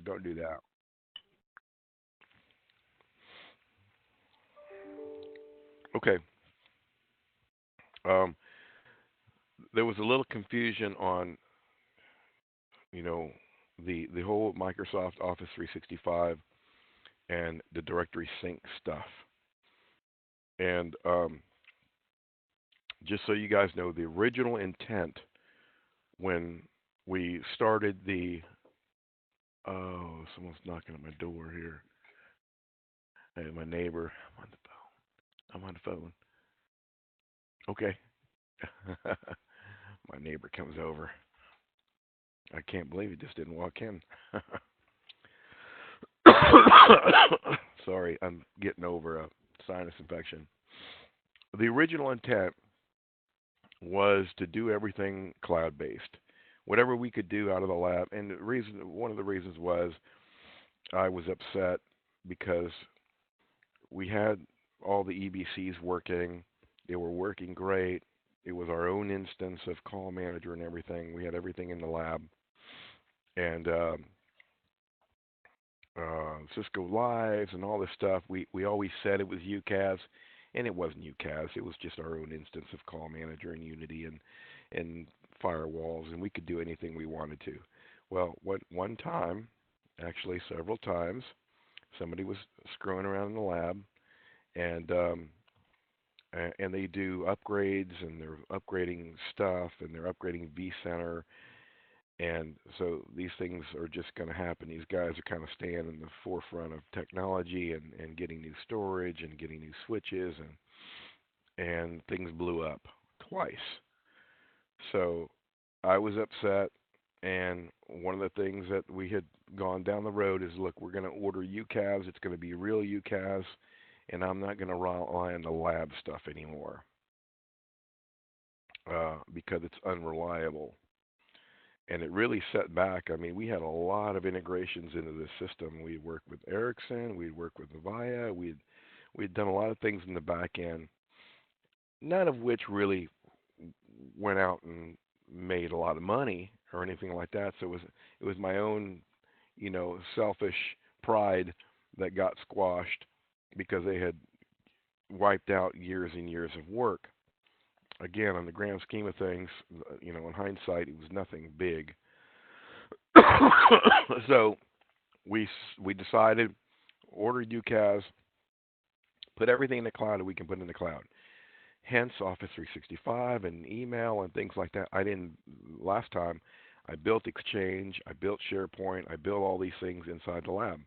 Don't do that. Okay. Um, there was a little confusion on, you know, the whole Microsoft Office 365 and the directory sync stuff. And just so you guys know, the original intent when we started the oh, someone's knocking at my door here. Hey, my neighbor. I'm on the phone. I'm on the phone. Okay. My neighbor comes over. I can't believe he just didn't walk in. Sorry, I'm getting over a sinus infection. The original intent was to do everything cloud based. Whatever we could do out of the lab, and one of the reasons was I was upset because we had all the EBCs working. They were working great. It was our own instance of call manager and everything. We had everything in the lab, and Cisco Lives and all this stuff. We always said it was UCAS, and it wasn't UCAS. It was just our own instance of call manager and Unity and firewalls, and we could do anything we wanted to. Well, one time, actually several times, somebody was screwing around in the lab, and and they do upgrades, and they're upgrading stuff, and they're upgrading vCenter, and so these things are just going to happen. These guys are kind of staying in the forefront of technology and getting new storage and getting new switches, and things blew up twice. So I was upset, and one of the things that we had gone down the road is, look, we're going to order UCAS. It's going to be real UCAS, and I'm not going to rely on the lab stuff anymore because it's unreliable. And it really set back. I mean, we had a lot of integrations into the system. We'd worked with Ericsson, we'd worked with Avaya, we'd done a lot of things in the back end, none of which really went out and made a lot of money or anything like that. So it was my own, selfish pride that got squashed because they had wiped out years and years of work. Again, on the grand scheme of things, in hindsight, it was nothing big. So we decided order UCAS, put everything in the cloud that we can put in the cloud. Hence Office 365 and email and things like that. I didn't last time. I built Exchange, I built SharePoint, I built all these things inside the lab.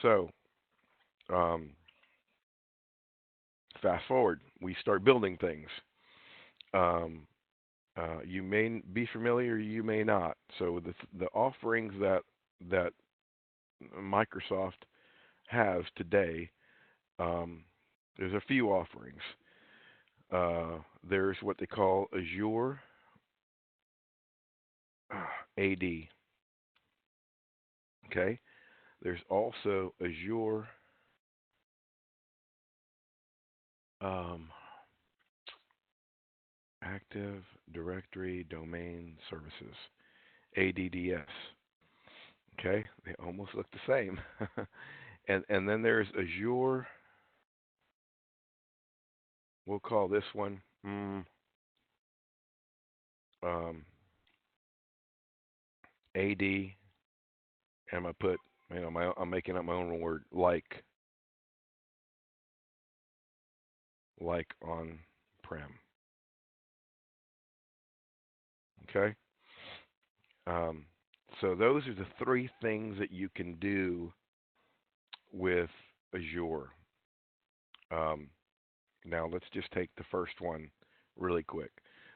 So um, fast forward, we start building things. Um, you may be familiar, you may not. So the offerings that Microsoft has today, there's a few offerings. There's what they call Azure AD. Okay. There's also Azure um, Active Directory Domain Services, ADDS. Okay, they almost look the same. and then there's Azure. We'll call this one um, AD. And I put, I'm making up my own word, like on prem. Okay. Um, so those are the three things that you can do with Azure. Um, Now let's just take the first one really quick.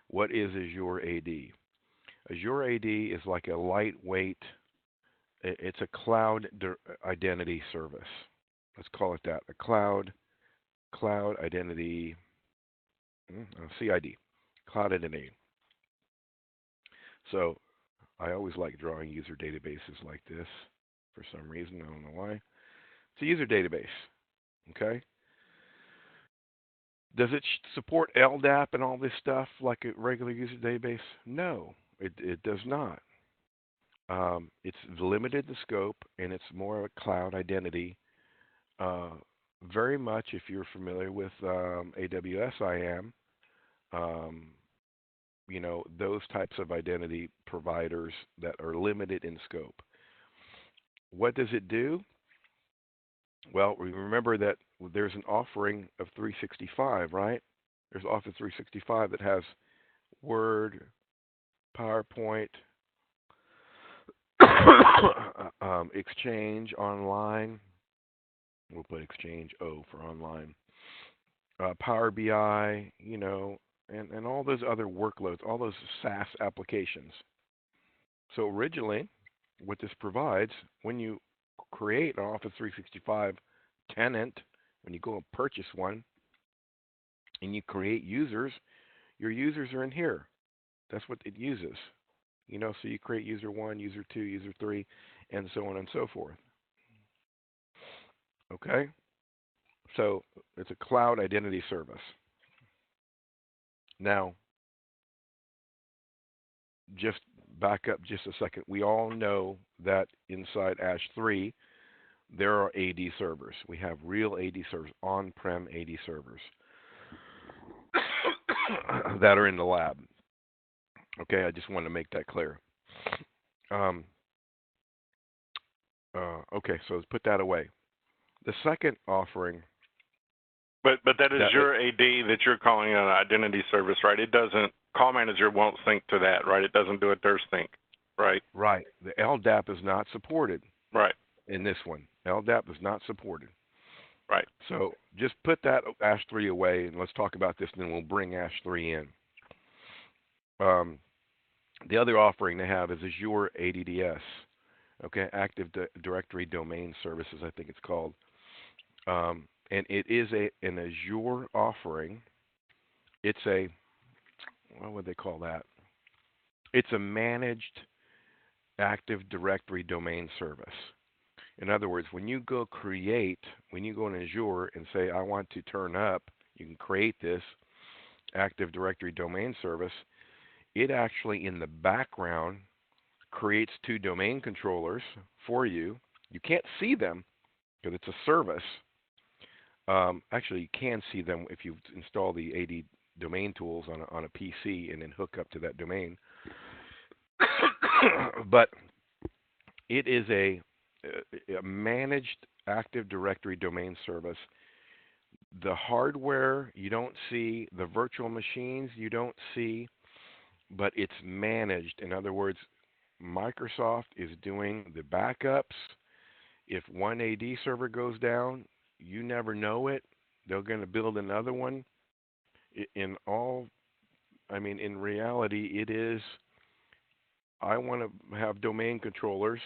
What is Azure AD? Azure AD is like a lightweight. It's a cloud identity service. Let's call it that. A cloud identity CID, cloud identity. So I always like drawing user databases like this for some reason. I don't know why. It's a user database. Okay. Does it support LDAP and all this stuff like a regular user database? No, it does not. It's limited in scope, and it's more of a cloud identity. Uh, Very much, if you're familiar with AWS, I am. Um, those types of identity providers that are limited in scope. What does it do? Well, we remember that there's an offering of 365, right? There's Office 365 that has Word, PowerPoint, Exchange Online. We'll put Exchange O for online. Power BI, and all those other workloads, all those SaaS applications. So originally, what this provides, when you create an Office 365 tenant, when you go and purchase one, and you create users, your users are in here. That's what it uses. So you create user 1, user 2, user 3, and so on and so forth. Okay? So it's a cloud identity service. Now, just back up just a second. We all know that inside ASH3, there are AD servers. We have real AD servers, on-prem AD servers that are in the lab. Okay, I just wanted to make that clear. Um, okay, so let's put that away. The second offering. But that is your AD that you're calling an identity service, right? It doesn't. Call Manager won't sync to that, right? It doesn't do a their sync, right? Right. The LDAP is not supported. Right. In this one, LDAP is not supported. Right. So just put that ASH3 away, and let's talk about this, and then we'll bring ASH3 in. The other offering they have is Azure ADDS, okay, Active Directory Domain Services, I think it's called. And it is an Azure offering. It's what would they call that? It's a managed Active Directory Domain Service. In other words, when you go in Azure and say, I want to turn up, you can create this Active Directory Domain Service. It actually, in the background, creates 2 domain controllers for you. You can't see them because it's a service. Actually, you can see them if you install the AD domain tools on a PC and then hook up to that domain. But it is a managed Active Directory domain service. The hardware you don't see, the virtual machines you don't see, but it's managed. In other words, Microsoft is doing the backups. If one AD server goes down, you never know it. They're going to build another one. In reality, it is, I want to have domain controllers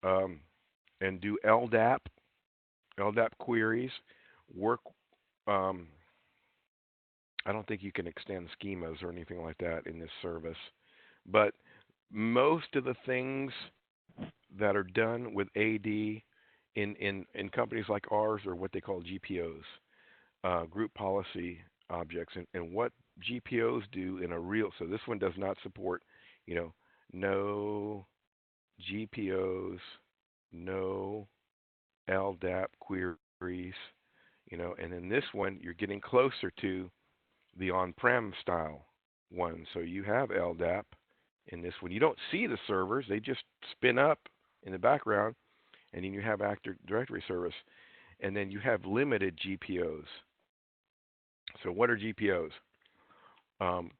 and do LDAP queries, work. I don't think you can extend schemas or anything like that in this service. But most of the things that are done with AD in companies like ours are what they call GPOs, group policy objects. And what GPOs do so this one does not support, no GPOs, no LDAP queries, and in this one, you're getting closer to the on-prem style one. So you have LDAP in this one. You don't see the servers. They just spin up in the background, and then you have Active Directory service, and then you have limited GPOs. So what are GPOs?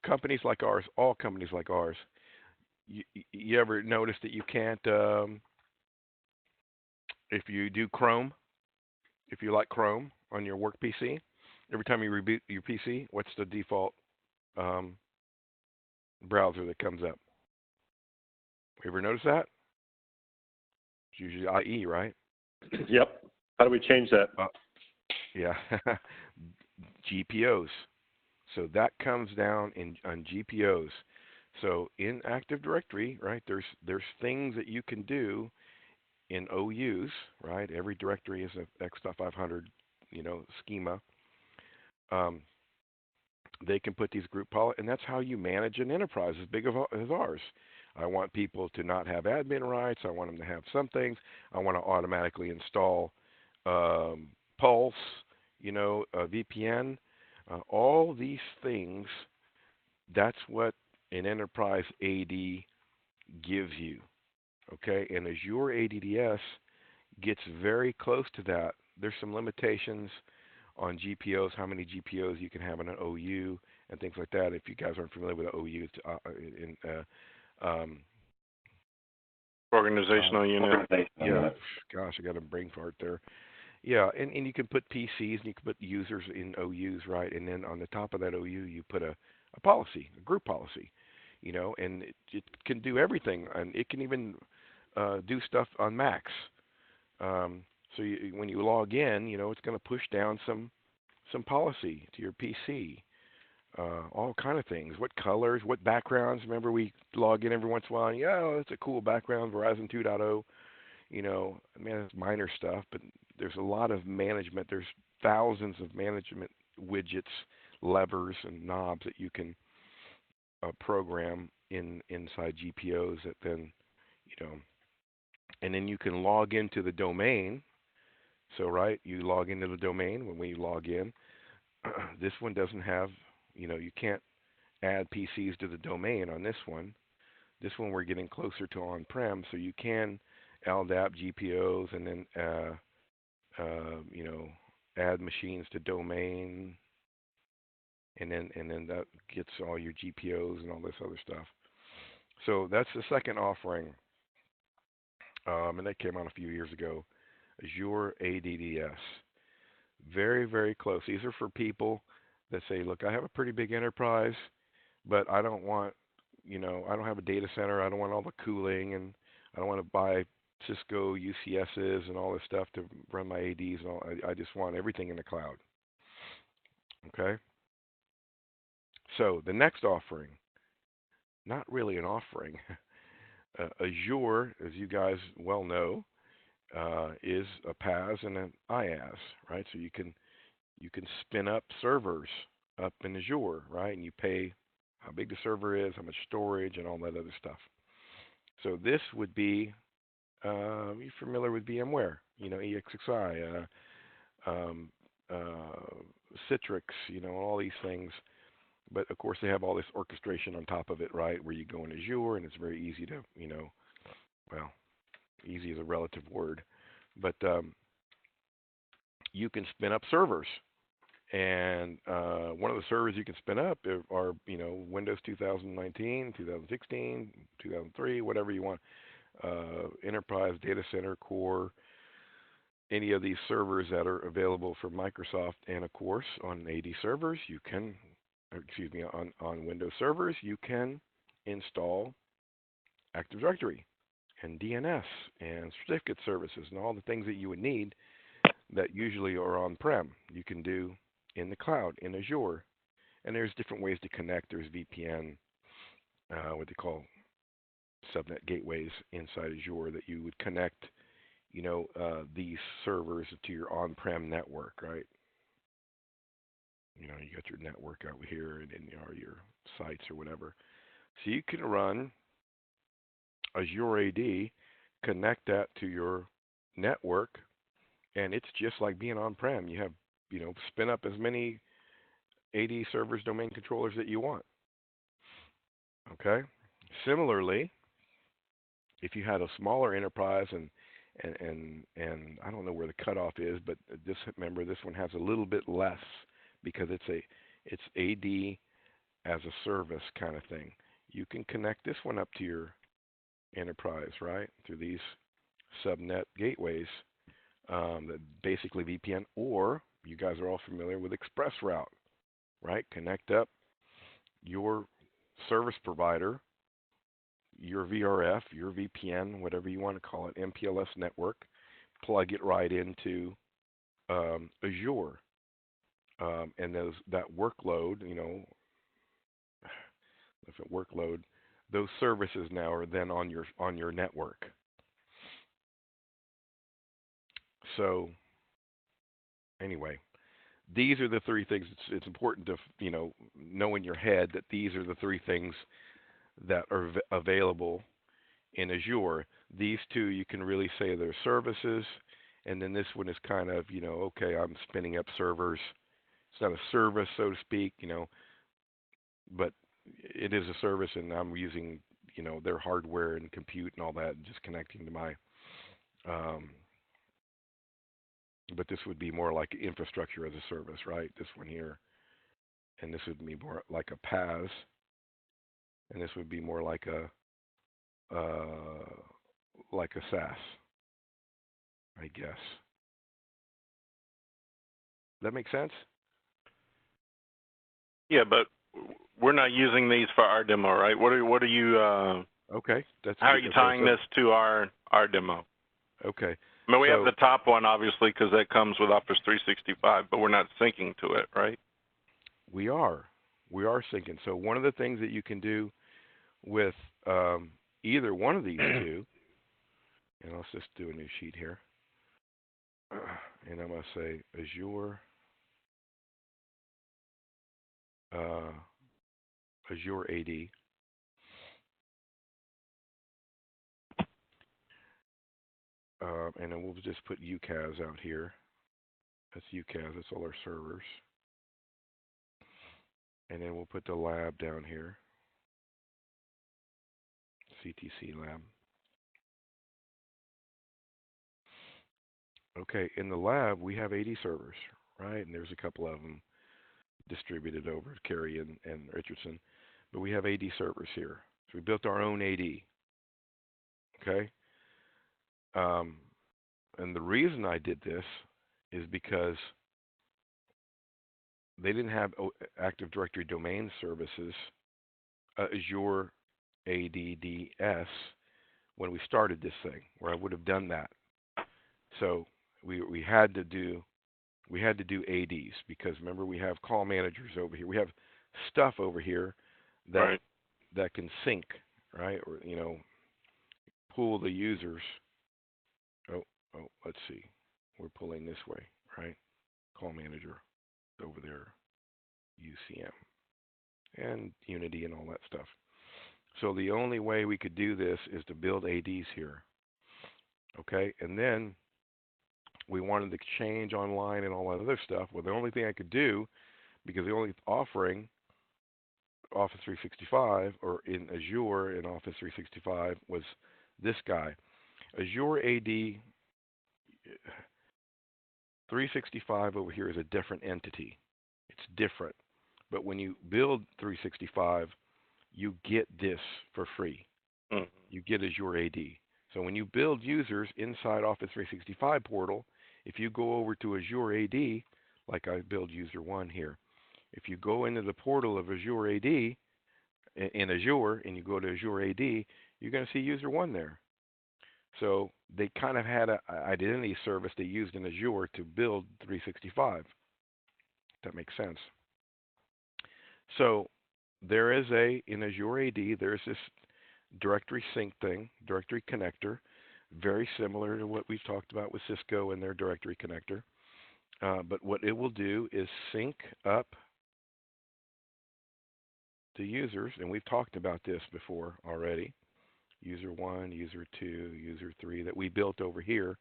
Companies like ours, all companies like ours, you ever notice that you can't, if you do Chrome, if you like Chrome on your work PC, every time you reboot your PC, what's the default browser that comes up? You ever notice that? It's usually IE, right? Yep. How do we change that? Yeah. GPOs. So that comes down on GPOs. So in Active Directory, right, there's things that you can do in OUs, right? Every directory is a X.500, schema. They can put these group policies, and that's how you manage an enterprise as big as ours. I want people to not have admin rights. I want them to have some things. I want to automatically install Pulse, VPN, all these things. That's what an enterprise AD gives you. Okay, and Azure ADDS gets very close to that. There's some limitations on GPOs, how many GPOs you can have in an OU and things like that. If you guys aren't familiar with an OU, um, Organizational unit. yeah, gosh, I got a brain fart there. Yeah, and you can put PCs and you can put users in OUs, right? And then on the top of that OU, you put a policy, a group policy, and it can do everything, and it can even do stuff on Macs. So when you log in, it's going to push down some policy to your PC. All kind of things. What colors, what backgrounds. Remember, we log in every once in a while. And, that's a cool background, Verizon 2.0. It's minor stuff, but there's a lot of management. There's thousands of management widgets, levers, and knobs that you can program inside GPOs that then, and then you can log into the domain. So, right, you log into the domain. When we log in, this one doesn't have, you can't add PCs to the domain on this one. This one we're getting closer to on-prem, so you can LDAP GPOs and then, add machines to domain, and then that gets all your GPOs and all this other stuff. So that's the second offering, and that came out a few years ago, Azure ADDS. Very, very close. These are for people that say, look, I have a pretty big enterprise, but I don't want, I don't have a data center. I don't want all the cooling, and I don't want to buy Cisco UCSs and all this stuff to run my ADs and all. I just want everything in the cloud. Okay? So the next offering, not really an offering. Azure, as you guys well know, is a PaaS and an IaaS, right? So you can spin up servers up in Azure, right? And you pay how big the server is, how much storage, and all that other stuff. So this would be, you're familiar with VMware, EXXI, Citrix, all these things. But of course, they have all this orchestration on top of it, right? Where you go in Azure, and it's very easy to, well, easy is a relative word, but you can spin up servers. And one of the servers you can spin up are, Windows 2019, 2016, 2003, whatever you want, enterprise, data center, core, any of these servers that are available for Microsoft. And of course, on AD servers, you can, on Windows servers, you can install Active Directory and DNS and certificate services and all the things that you would need that usually are on-prem. You can do in the cloud, in Azure. And there's different ways to connect. There's VPN, what they call subnet gateways inside Azure that you would connect, these servers to your on-prem network, right? You got your network out here and your sites or whatever. So you can run Azure AD, connect that to your network, and it's just like being on-prem. You have, spin up as many AD servers, domain controllers that you want. Okay? Similarly, if you had a smaller enterprise and I don't know where the cutoff is, but just remember this one has a little bit less because it's AD as a service kind of thing. You can connect this one up to your enterprise, right, through these subnet gateways, that basically VPN, or you guys are all familiar with ExpressRoute, right? Connect up your service provider, your VRF, your VPN, whatever you want to call it, MPLS network, plug it right into Azure, and that workload, different workload, those services now are then on your network. So anyway, these are the three things. It's important to know in your head that these are the three things that are available in Azure. These two you can really say they're services, and then this one is kind of, okay, I'm spinning up servers. It's not a service, so to speak, but it is a service, and I'm using, their hardware and compute and all that, and just connecting to my. But this would be more like infrastructure as a service, right? This one here, and this would be more like a PaaS, and this would be more like a SaaS, I guess. That make sense? Yeah, but we're not using these for our demo, right? What are you? Okay, that's. How are you tying this to our demo? Okay. I mean, we have the top one obviously because that comes with Office 365, but we're not syncing to it, right? We are syncing. So one of the things that you can do with either one of these two, and let's just do a new sheet here, and I'm going to say Azure AD. And then we'll just put UCAS out here. That's UCAS. That's all our servers. And then we'll put the lab down here. CTC lab. Okay, in the lab, we have 80 servers, right? And there's a couple of them distributed over to Kerry and Richardson. But we have 80 servers here. So we built our own AD. Okay? And the reason I did this is because they didn't have Active Directory domain services, Azure ADDS, when we started this thing, where I would have done that. So we had to do ADs because remember we have call managers over here. We have stuff over here that can sync, right? Or pull the users. Oh, let's see. We're pulling this way, right? Call manager over there, UCM, and Unity and all that stuff. So the only way we could do this is to build ADs here. Okay, and then we wanted to change online and all that other stuff. Well, the only thing I could do, because the only offering Office 365 or in Azure in Office 365 was this guy. Azure AD 365 over here is a different entity. It's different. But when you build 365, you get this for free. You get Azure AD. So when you build users inside Office 365 portal, if you go over to Azure AD, like I build user 1 here, if you go into the portal of Azure AD in Azure and you go to Azure AD, you're going to see user 1 there. So they kind of had an identity service they used in Azure to build 365. If that makes sense. So there is in Azure AD, there's this directory sync thing, directory connector, very similar to what we've talked about with Cisco and their directory connector. But what it will do is sync up the users, and we've talked about this before already. User 1, User 2, User 3 that we built over here.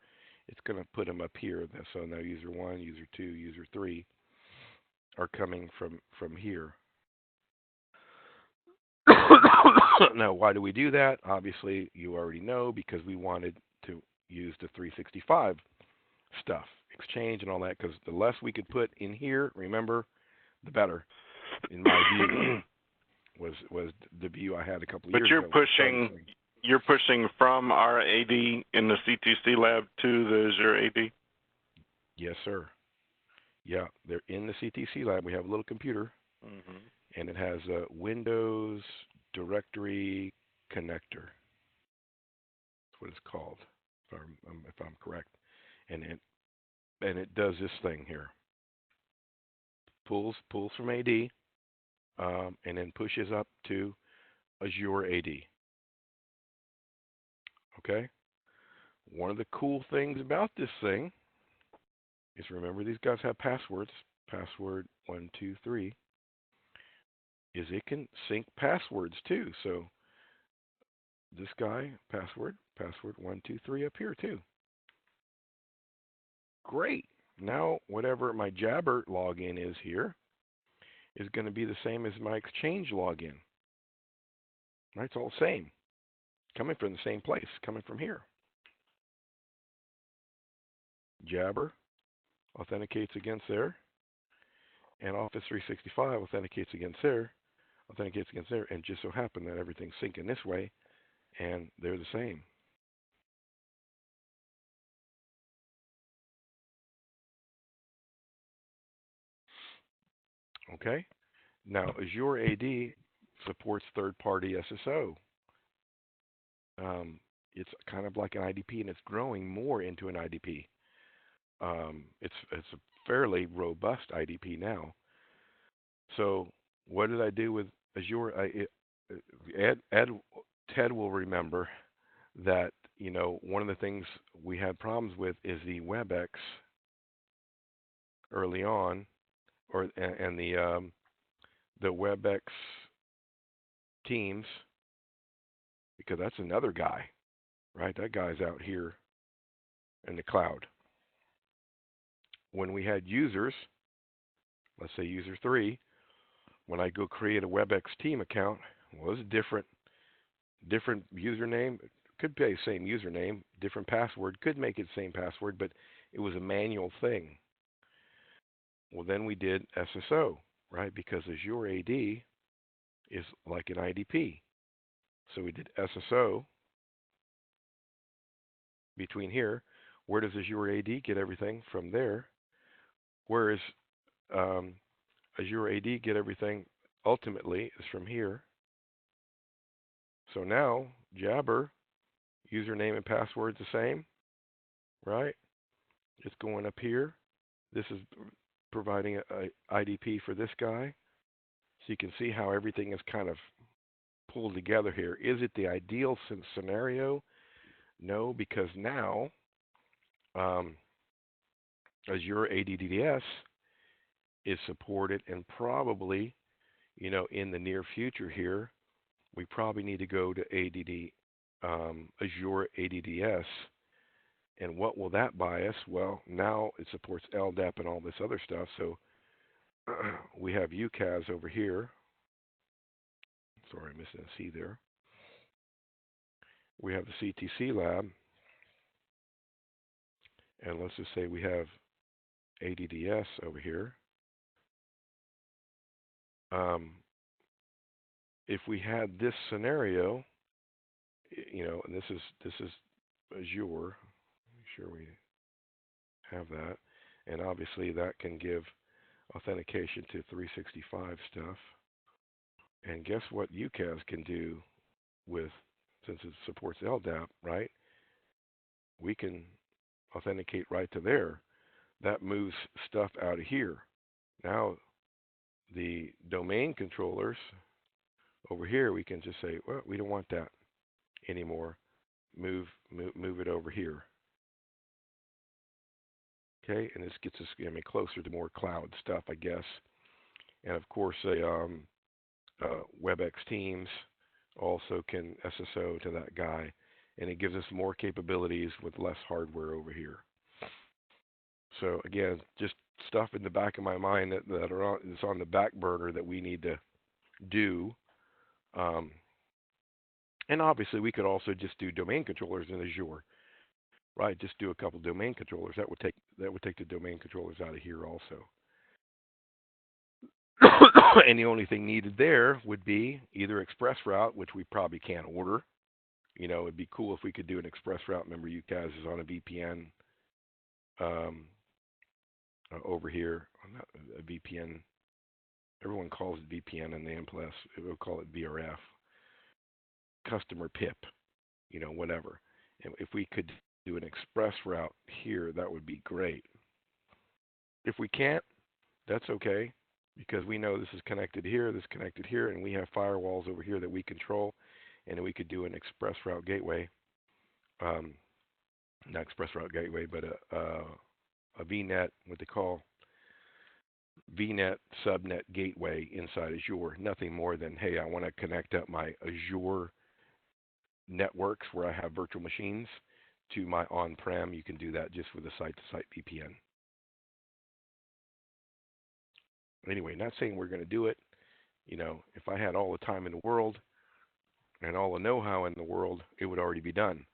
It's going to put them up here. So now User 1, User 2, User 3 are coming from here. Now, why do we do that? Obviously, you already know, because we wanted to use the 365 stuff, Exchange and all that, because the less we could put in here, remember, the better, in my view, was the view I had a couple of years ago. But you're pushing from our AD in the CTC lab to the Azure AD? Yes, sir. Yeah, they're in the CTC lab. We have a little computer, and it has a Windows Directory Connector. That's what it's called, if I'm correct. And it does this thing here. Pulls from AD, and then pushes up to Azure AD. Okay? One of the cool things about this thing is, remember, these guys have passwords. Password 123 is it can sync passwords too. So this guy, password 123 up here too. Great. Now, whatever my Jabber login is here is going to be the same as my Exchange login. Right? It's all the same. Coming from the same place, coming from here. Jabber authenticates against there, and Office 365 authenticates against there, and just so happened that everything's syncing this way, and they're the same. Okay? Now, Azure AD supports third-party SSO. It's kind of like an IDP, and it's growing more into an IDP. It's a fairly robust IDP now. So what did I do with Azure? Ted will remember that one of the things we had problems with is the WebEx early on, and the WebEx Teams, because that's another guy, right? That guy's out here in the cloud. When we had users, let's say user 3, when I go create a WebEx team account, well, it was a different username. It could be the same username, different password. Could make it the same password, but it was a manual thing. Well, then we did SSO, right? Because Azure AD is like an IDP. So we did SSO between here. Where does Azure AD get everything from there? Where is Azure AD get everything ultimately is from here. So now Jabber, username and password the same, right? It's going up here. This is providing a IDP for this guy. So you can see how everything is kind of pulled together here. Is it the ideal scenario? No, because now Azure ADDS is supported, and probably, in the near future here, we probably need to go to Azure ADDS. And what will that buy us? Well, now it supports LDAP and all this other stuff. So we have UCAS over here. Sorry, I'm missing a C there. We have the CTC lab. And let's just say we have ADDS over here. If we had this scenario, and this is Azure. Make sure we have that, and obviously that can give authentication to 365 stuff. And guess what UCAS can do with, since it supports LDAP, right? We can authenticate right to there. That moves stuff out of here. Now, the domain controllers over here, we can just say, well, we don't want that anymore. Move it over here. Okay, and this gets us, closer to more cloud stuff, I guess. And of course, WebEx Teams also can SSO to that guy, and it gives us more capabilities with less hardware over here. So again, just stuff in the back of my mind that is on the back burner that we need to do. And obviously, we could also just do domain controllers in Azure, right? Just do a couple domain controllers. That would take the domain controllers out of here also. And the only thing needed there would be either express route, which we probably can't order. It'd be cool if we could do an express route. Remember, UCAS is on a VPN over here. Not a VPN. Everyone calls it VPN in the MPLS. We'll call it VRF. Customer PIP, whatever. And if we could do an express route here, that would be great. If we can't, that's okay, because we know this is connected here, this is connected here, and we have firewalls over here that we control, and we could do an express route gateway. Not express route gateway, but a VNet, what they call VNet subnet gateway inside Azure. Nothing more than, hey, I want to connect up my Azure networks where I have virtual machines to my on-prem. You can do that just with a site-to-site VPN. Anyway, not saying we're going to do it. If I had all the time in the world and all the know-how in the world, it would already be done.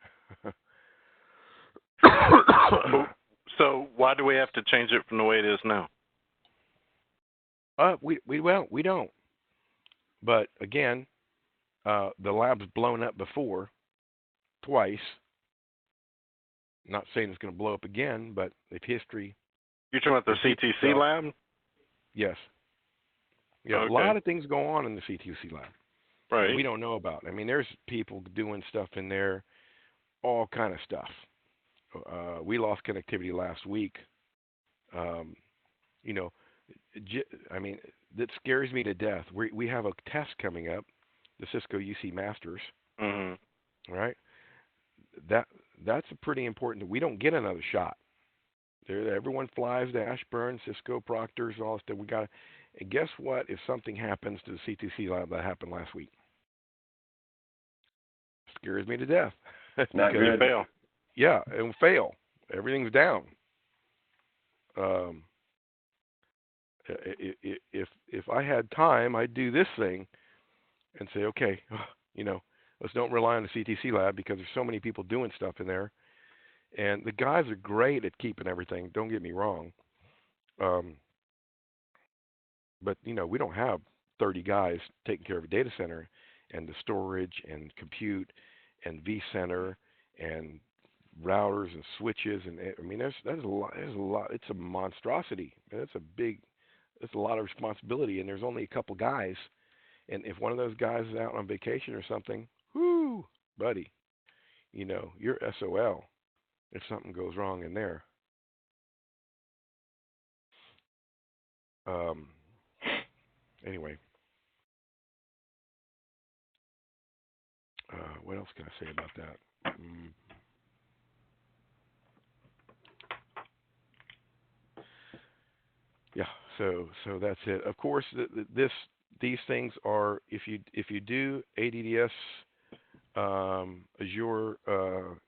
So why do we have to change it from the way it is now? We don't. But again, the lab's blown up before, twice. Not saying it's going to blow up again, but if history. You're talking about the CTC lab? Yes. Yeah, okay. A lot of things go on in the CTC lab. Right. We don't know about. I mean, there's people doing stuff in there, all kind of stuff. We lost connectivity last week. I mean, that scares me to death. We have a test coming up, the Cisco UC Masters. Mm-hmm. Right? That's a pretty important. We don't get another shot. Everyone flies to Ashburn, Cisco, Proctor's, all that stuff. And guess what? If something happens to the CTC lab that happened last week, scares me to death. Not good. Fail. Yeah, it will fail. Everything's down. If I had time, I'd do this thing and say, okay, let's don't rely on the CTC lab because there's so many people doing stuff in there. And the guys are great at keeping everything. Don't get me wrong. But, we don't have 30 guys taking care of a data center and the storage and compute and vCenter and routers and switches. And I mean, there's a lot. It's a monstrosity. It's a lot of responsibility. And there's only a couple guys. And if one of those guys is out on vacation or something, whoo, buddy, you're SOL if something goes wrong in there. Anyway, what else can I say about that? Yeah, so that's it. Of course, these things are if you do ADDS, Azure,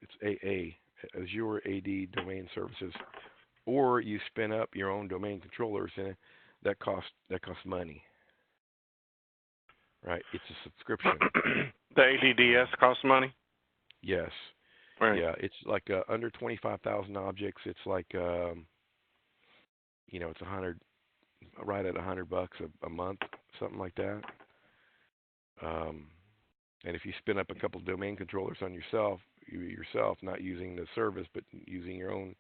it's AA, Azure AD domain services, or you spin up your own domain controllers, and that costs money. Right, it's a subscription. The ADDS costs money? Yes. Right. Yeah, it's like under 25,000 objects. It's like it's 100, right at $100 a month, something like that. And if you spin up a couple of domain controllers on yourself, not using the service but using your own,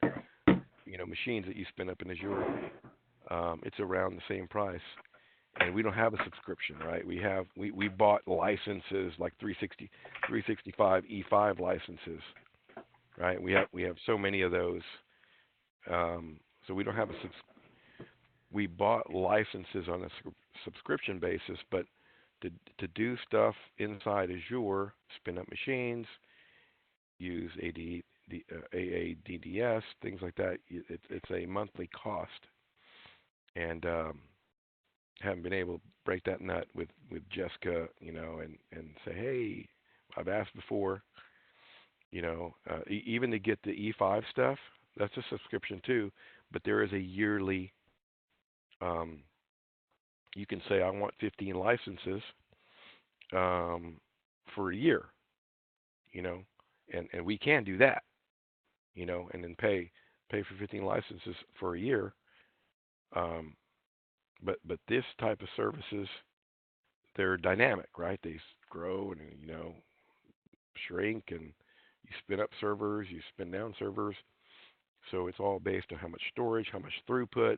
machines that you spin up in Azure, it's around the same price. And we don't have a subscription, right? We bought licenses like 365 E5 licenses, right? We have so many of those, so we don't have we bought licenses on a subscription basis, but to do stuff inside Azure, spin up machines, use AADDS, things like that, it's a monthly cost, and haven't been able to break that nut with Jessica, and say, hey, I've asked before, even to get the E5 stuff, that's a subscription too, but there is a yearly, you can say I want 15 licenses for a year, and we can do that, and then pay for 15 licenses for a year. But this type of services, they're dynamic, right? They grow and shrink, and you spin up servers, you spin down servers. So it's all based on how much storage, how much throughput,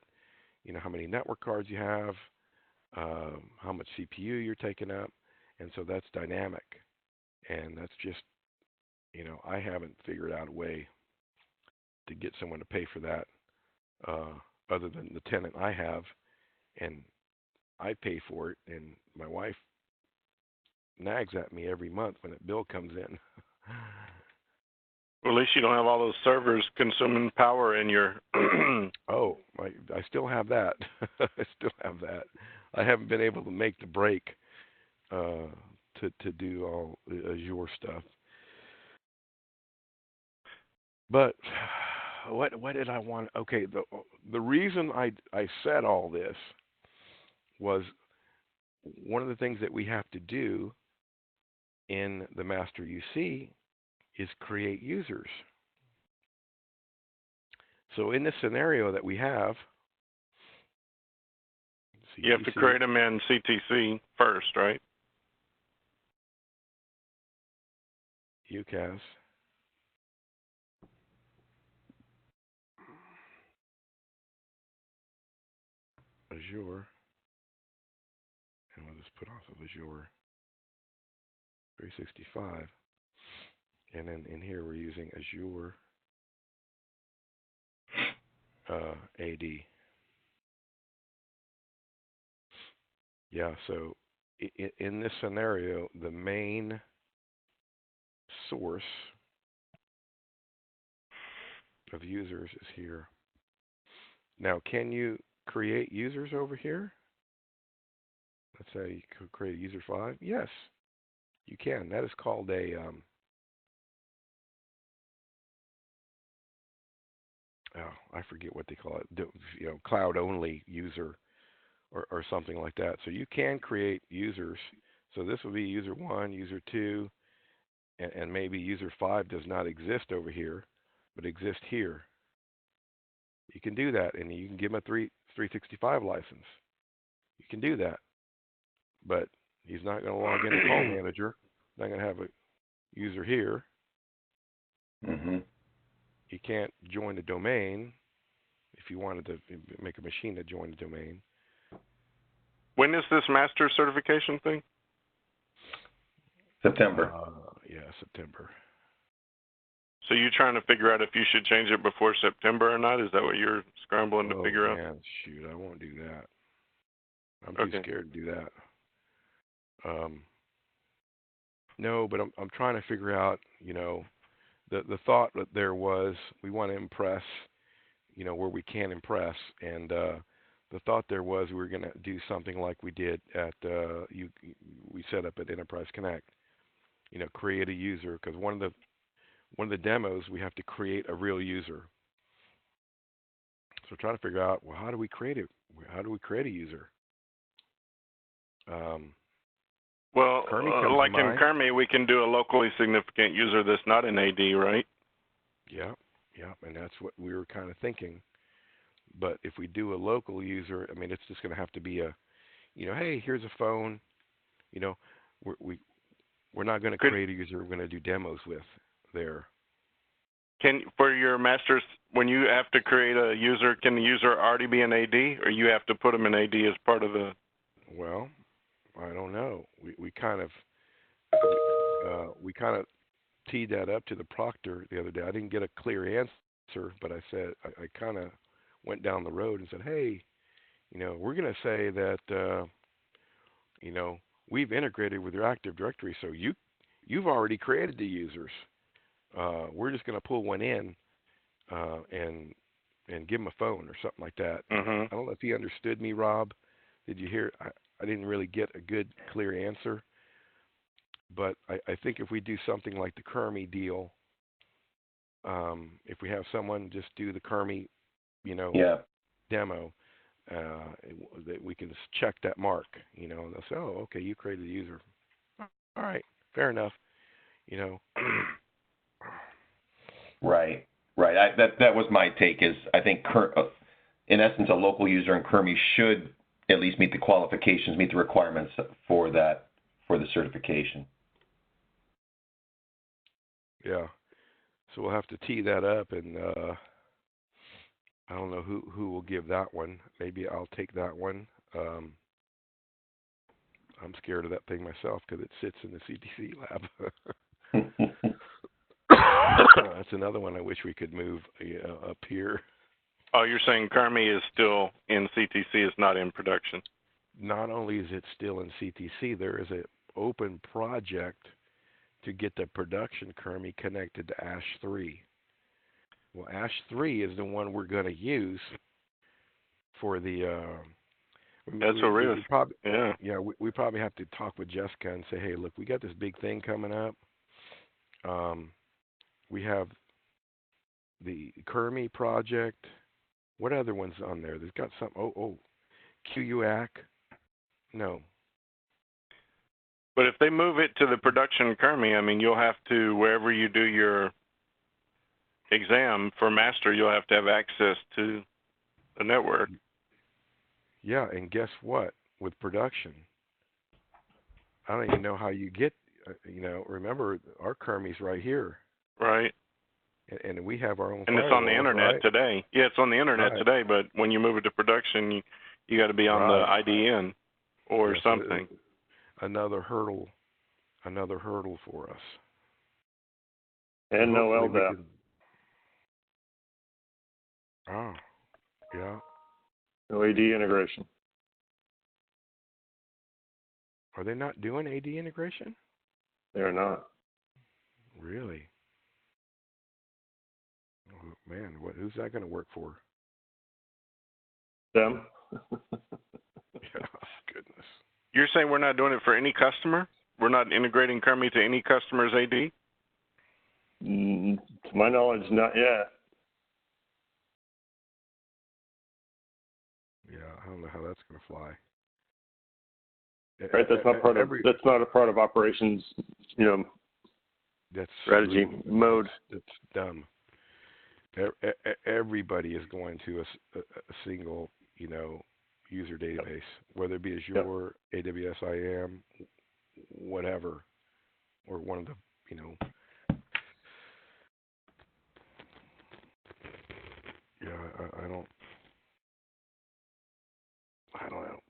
how many network cards you have, how much CPU you're taking up, and so that's dynamic. And that's just, I haven't figured out a way to get someone to pay for that, other than the tenant I have, and I pay for it, and my wife nags at me every month when that bill comes in. Well, at least you don't have all those servers consuming power in your... Oh, I still have that. I still have that. I haven't been able to make the break to do all Azure stuff. But what did I want? Okay, the reason I said all this was one of the things that we have to do in the master UC is create users. So in this scenario that we have, you have to create them in CTC first, right? UCAS. Azure. And we'll just put off of Azure 365. And then in here we're using Azure AD. Yeah, so in this scenario, the main source of users is here. Now, can you create users over here? Let's say you could create a user 5. Yes, you can. That is called a I forget what they call it. Cloud only user or something like that. So you can create users. So this will be user 1, user 2, and maybe user 5 does not exist over here, but exists here. You can do that, and you can give him a 365 license. You can do that, but he's not going to log into Call Manager. Not going to have a user here. Mm-hmm. You can't join the domain if you wanted to make a machine to join the domain. When is this master certification thing? September. Yeah, September. So you're trying to figure out if you should change it before September or not? Is that what you're scrambling to figure out? Oh, man, shoot, I won't do that. I'm too scared to do that. No, but I'm trying to figure out, the thought that there was, we want to impress, where we can impress, and the thought there was we were going to do something like we did at we set up at Enterprise Connect. Create a user, because one of the demos we have to create a real user. So we're trying to figure out, well, how do we create it? How do we create a user? Well, like in Kermi, we can do a locally significant user that's not an AD, right? Yeah, and that's what we were kind of thinking. But if we do a local user, I mean, it's just going to have to be a, hey, here's a phone. We're not going to create a user. We're going to do demos with there. For your masters, when you have to create a user, can the user already be an AD, or you have to put them in AD as part of the? Well, I don't know. We kind of teed that up to the proctor the other day. I didn't get a clear answer, but I said I kind of went down the road and said, hey, we're going to say that we've integrated with your Active Directory, so you've already created the users. We're just going to pull one in and give him a phone or something like that. Mm-hmm. I don't know if he understood me, Rob. Did you hear? I didn't really get a good, clear answer. But I think if we do something like the Kermi deal, if we have someone just do the Kermi, demo, that we can just check that mark, and they'll say, oh, okay, you created a user. All right, fair enough, Right. That was my take. Is I think in essence a local user in Kermi should at least meet the qualifications, meet the requirements for the certification. Yeah. So we'll have to tee that up, and I don't know who will give that one. Maybe I'll take that one. I'm scared of that thing myself because it sits in the CTC lab. That's another one I wish we could move up here. Oh, you're saying Kermi is still in CTC, it's not in production? Not only is it still in CTC, there is an open project to get the production Kermi connected to ASH3. Well, ASH3 is the one we're going to use for the. That's a risk. We probably have to talk with Jessica and say, hey, look, we got this big thing coming up. We have the Kermie project. What other ones on there? There's got some. QUAC. No. But if they move it to the production Kermie, I mean, you'll have to, wherever you do your exam for master, you'll have to have access to the network. Yeah, and guess what? With production, I don't even know how you get. Remember our Kermie's right here, Right. and we have our own. And it's on the firewalls, internet right? today. Yeah, it's on the internet Right. today. But when you move it to production, you got to be on the IDN or Yeah, something. So another hurdle for us. And no Hopefully we LDAP. can- Oh, yeah. No AD integration. Are they not doing AD integration? They're not. Really? Oh, man, who's that going to work for? Them. Yeah, goodness. You're saying we're not doing it for any customer? We're not integrating Kermie to any customer's AD? To my knowledge, not yet. Yeah, I don't know how that's going to fly. Right, that's not part of. That's not a part of operations. That's strategy mode. That's dumb. Everybody is going to a single, user database, whether it be Azure, AWS IAM, whatever, or one of the, I don't know.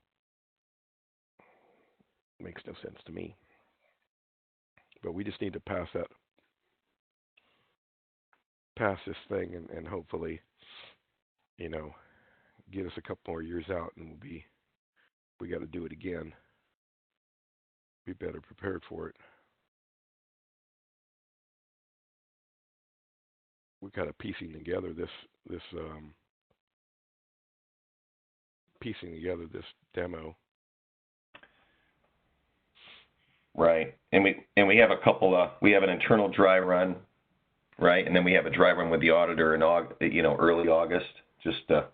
Makes no sense to me. But we just need to pass this thing and hopefully, get us a couple more years out, and we got to do it again. Be better prepared for it. We kind of piecing together this demo. Right, and we have a couple. We have an internal dry run, right, and then we have a dry run with the auditor in early August, just to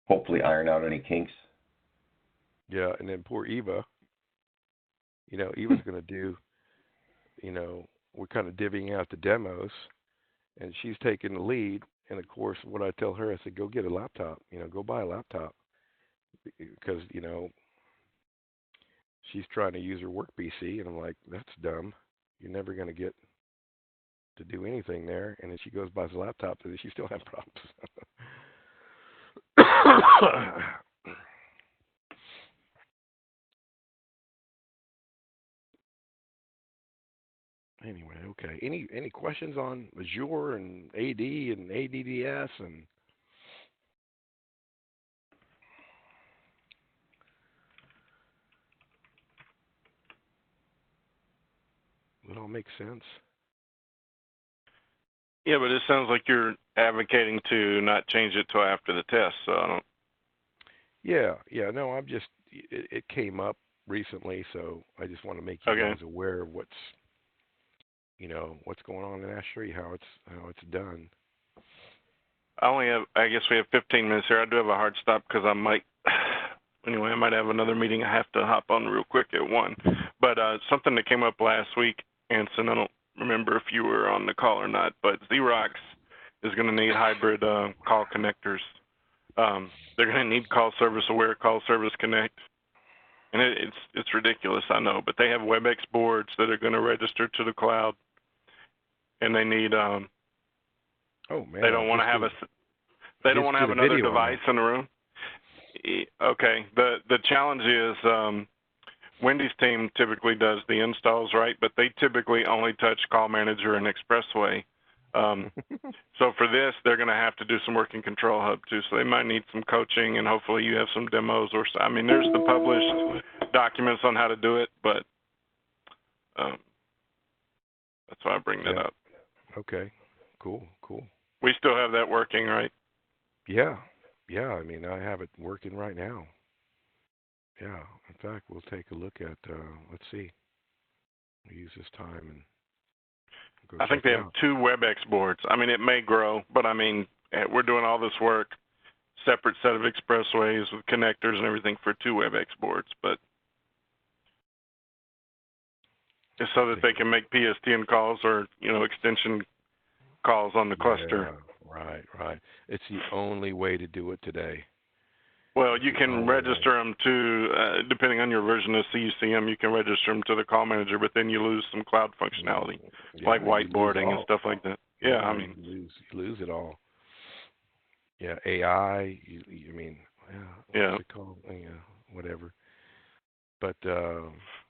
hopefully iron out any kinks. Yeah, and then poor Eva. Eva's going to do. We're kind of divvying out the demos, and she's taking the lead. And of course, what I tell her, I said, go get a laptop. Go buy a laptop, because she's trying to use her work PC, and I'm like, that's dumb. You're never going to get to do anything there. And then she goes buys a laptop, and she still have problems. Anyway, okay. Any questions on Azure and AD and ADDS and? It all makes sense. Yeah, but it sounds like you're advocating to not change it till after the test. So I don't. Yeah. No, I'm just. It came up recently, so I just want to make you guys aware of what's going on in ASH3, how it's done. I guess we have 15 minutes here. I do have a hard stop because I might have another meeting I have to hop on real quick at 1. But something that came up last week, Anson, I don't remember if you were on the call or not, but Xerox is going to need hybrid call connectors. They're going to need call service aware, call service connect. And it's ridiculous, I know, but they have WebEx boards that are going to register to the cloud, and they need they don't want to have another device in the room. Okay. The challenge is Wendy's team typically does the installs, right? But they typically only touch Call Manager and Expressway. So for this, they're going to have to do some work in Control Hub too. So they might need some coaching, and hopefully you have some demos there's the published documents on how to do it, but that's why I bring that up. Okay. Cool. We still have that working, right? Yeah. I mean, I have it working right now. Yeah. In fact, we'll take a look at. Let's see. We'll use this time and go I think check they it have out. 2 WebEx boards. I mean, it may grow, but I mean, we're doing all this work, separate set of expressways with connectors and everything for 2 WebEx boards, but just so that they can make PSTN calls or, extension calls on the cluster. Yeah, right. It's the only way to do it today. Well, you can register them to, depending on your version of CUCM, you can register them to the call manager, but then you lose some cloud functionality, like whiteboarding and stuff like that. Yeah, I mean, you lose it all. Yeah, AI. I mean, what's it called? Yeah, whatever. But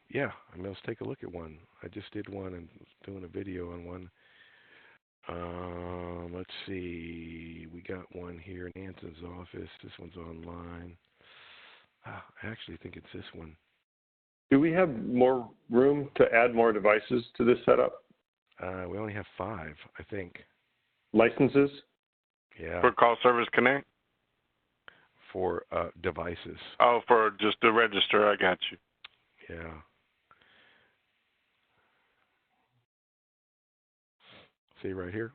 yeah, I mean, let's take a look at one. I just did one and was doing a video on one. Let's see. We got one here in Anson's office. This one's online. I actually think it's this one. Do we have more room to add more devices to this setup? We only have 5, I think. Licenses? Yeah. For Call Service Connect? For devices. Oh, for just the register, I got you. Yeah. See right here?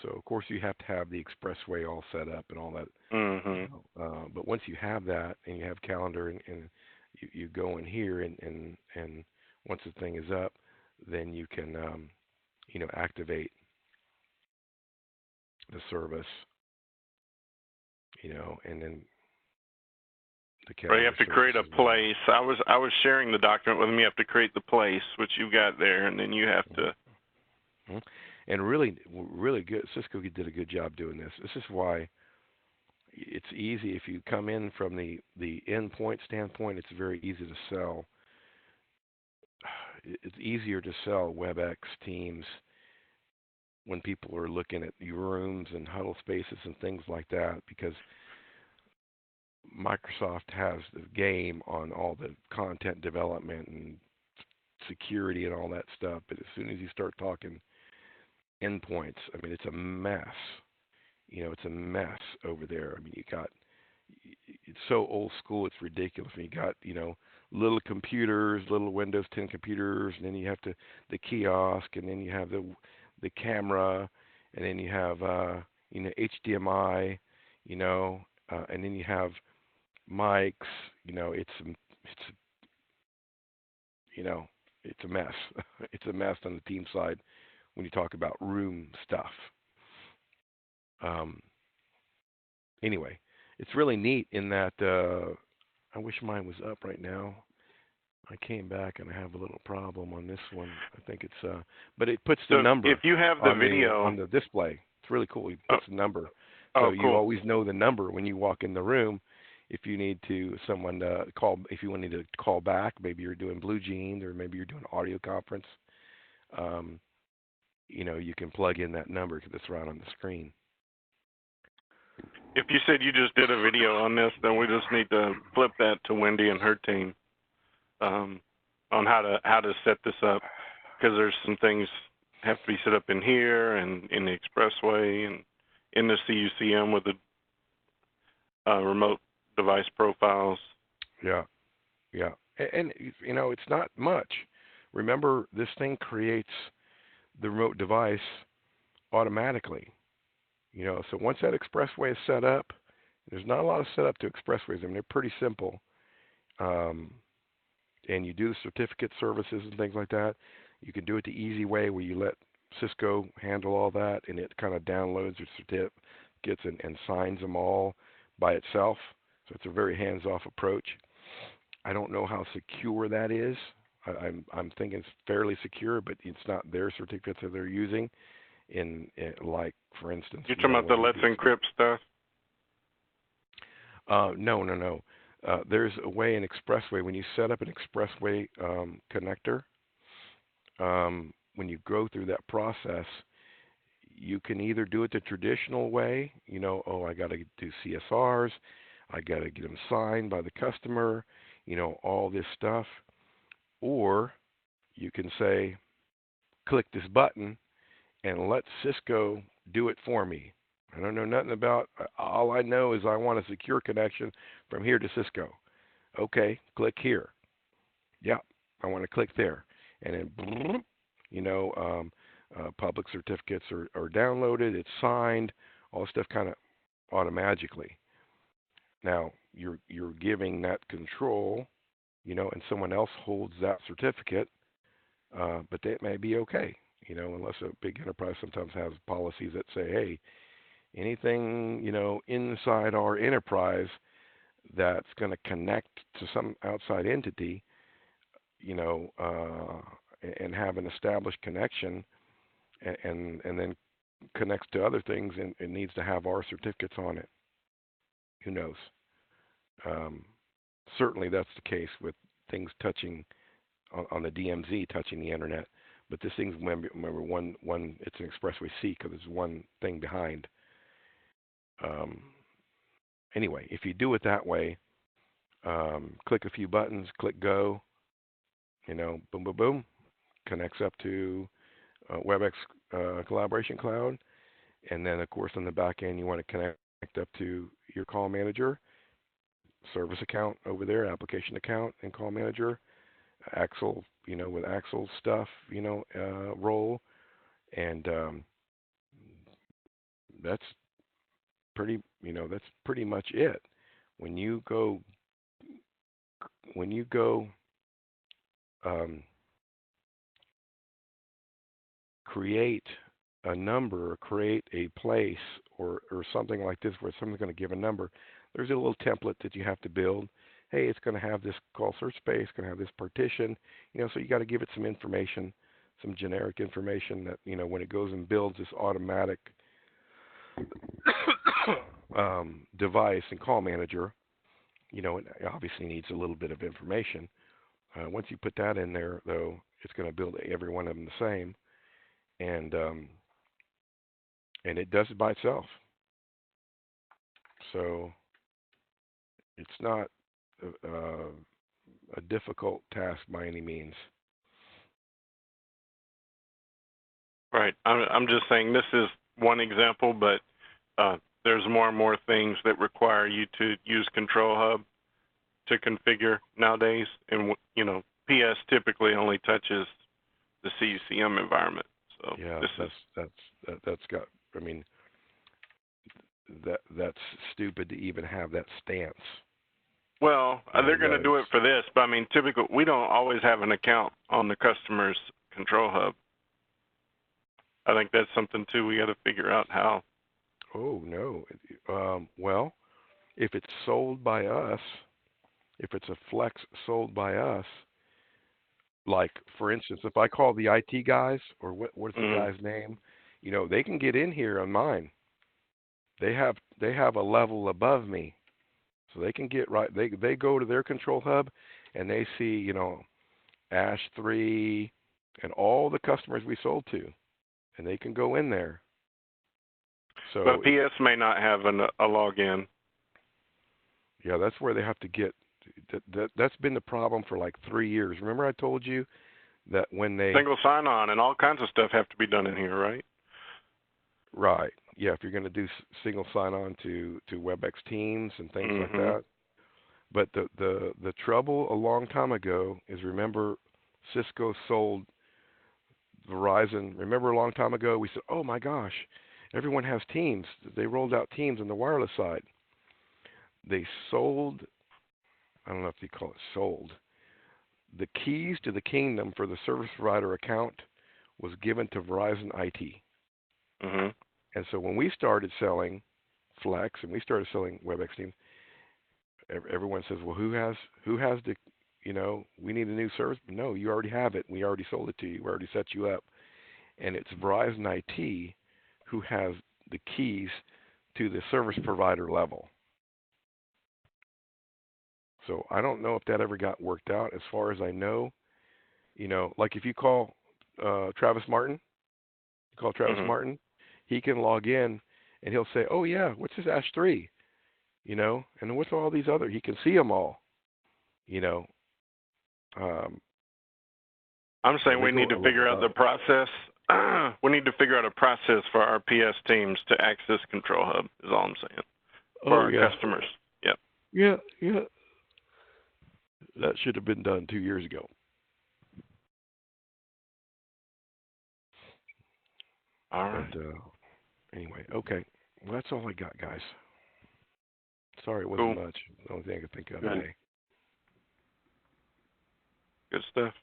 So of course you have to have the expressway all set up and all that. Mm-hmm. But once you have that and you have calendar and you go in here and once the thing is up, then you can activate the service. And then the calendar. Right, you have to create a place. I was sharing the document with them. You have to create the place, which you've got there, and then you have to. Mm-hmm. And really good. Cisco did a good job doing this. This is why it's easy if you come in from the endpoint standpoint. It's very easy to sell. It's easier to sell WebEx, Teams, when people are looking at your rooms and huddle spaces and things like that, because Microsoft has the game on all the content development and security and all that stuff. But as soon as you start talking endpoints, I mean, it's a mess. It's a mess over there. I mean, it's so old school, it's ridiculous. I mean, you got, little computers, little Windows 10 computers, and then you have the kiosk, and then you have the camera, and then you have, HDMI, and then you have mics. It's a mess. It's a mess on the team side when you talk about room stuff. Anyway, it's really neat in that I wish mine was up right now. I came back and I have a little problem on this one. I think it's but it puts the number. If you have the video on the display, it's really cool. It puts the number, so cool. You always know the number when you walk in the room. If you need someone to call, if you wanted to call back, maybe you're doing Blue Jeans or maybe you're doing audio conference. You can plug in that number because it's right on the screen. If you said you just did a video on this, then we just need to flip that to Wendy and her team on how to set this up, because there's some things have to be set up in here and in the expressway and in the CUCM with the remote device profiles. Yeah. And it's not much. Remember, this thing creates the remote device automatically. So once that expressway is set up, there's not a lot of setup to expressways. I mean, they're pretty simple. And you do the certificate services and things like that. You can do it the easy way where you let Cisco handle all that, and it kind of downloads your certificates and signs them all by itself. So it's a very hands-off approach. I don't know how secure that is. I'm thinking it's fairly secure, but it's not their certificates that they're using. Like, for instance, you're talking about the Let's Encrypt stuff? No. There's a way in Expressway, when you set up an Expressway connector, when you go through that process, you can either do it the traditional way, I got to do CSRs, I got to get them signed by the customer, all this stuff, or you can say, click this button and let Cisco do it for me. I don't know nothing about, all I know is I want a secure connection from here to Cisco. Okay, click here. Yeah, I want to click there. And then, Public certificates are downloaded, it's signed, all this stuff kind of automatically. Now you're giving that control, and someone else holds that certificate, but that may be okay, unless a big enterprise sometimes has policies that say, hey, anything inside our enterprise that's going to connect to some outside entity, and have an established connection, and then connects to other things, and it needs to have our certificates on it. Who knows? Certainly that's the case with things touching on the DMZ, touching the internet. But this thing's, remember one it's an expressway C because there's one thing behind. Anyway, if you do it that way, click a few buttons, click go, boom, boom, boom, connects up to WebEx Collaboration Cloud. And then, of course, on the back end, you want to connect up to your call manager, service account over there, application account and call manager, Axel, with Axel stuff, role. And that's pretty much it. When you go create a number, or create a place, or something like this where someone's going to give a number, there's a little template that you have to build. Hey, it's going to have this call search space, going to have this partition, so you got to give it some information, some generic information that, when it goes and builds this automatic device and call manager, it obviously needs a little bit of information. Once you put that in there, though, it's going to build every one of them the same, and it does it by itself. So it's not a difficult task by any means. Right. I'm just saying this is one example, but there's more and more things that require you to use Control Hub to configure nowadays. And, PS typically only touches the CUCM environment. So yeah, that's stupid to even have that stance. Well, they're going to do it for this, but typically we don't always have an account on the customer's Control Hub. I think that's something too. We got to figure out how. Oh no. Well, if it's sold by us, if it's a flex sold by us, like for instance, if I call the IT guys, or what's the guy's name, they can get in here on mine. They have a level above me, so they can get right. They go to their Control Hub, and they see ASH3 and all the customers we sold to, and they can go in there. So, but PS may not have a login. Yeah, that's where they have to get. That's been the problem for like 3 years. Remember I told you that when they... Single sign-on and all kinds of stuff have to be done in here, right? Right. Yeah, if you're going to do single sign-on to WebEx Teams and things like that. But the trouble a long time ago is, remember, Cisco sold Verizon. Remember a long time ago we said, oh my gosh, everyone has Teams. They rolled out Teams on the wireless side. They sold... I don't know if you call it sold. The keys to the kingdom for the service provider account was given to Verizon IT. And so when we started selling Flex and we started selling WebEx Teams, everyone says, well, who has the, we need a new service. No, you already have it. We already sold it to you. We already set you up. And it's Verizon IT who has the keys to the service provider level. So I don't know if that ever got worked out. As far as I know, like if you call Travis Martin, Martin, he can log in and he'll say, oh yeah, what's this ASH3? And what's all these other, he can see them all, I'm saying we need to figure out the process. We need to figure out a process for our PS teams to access Control Hub is all I'm saying. For our customers. Yep. Yeah. That should have been done 2 years ago. All right. But anyway, okay. Well, that's all I got, guys. Sorry it Cool. wasn't much. The only thing I could think of Good. today. Good stuff.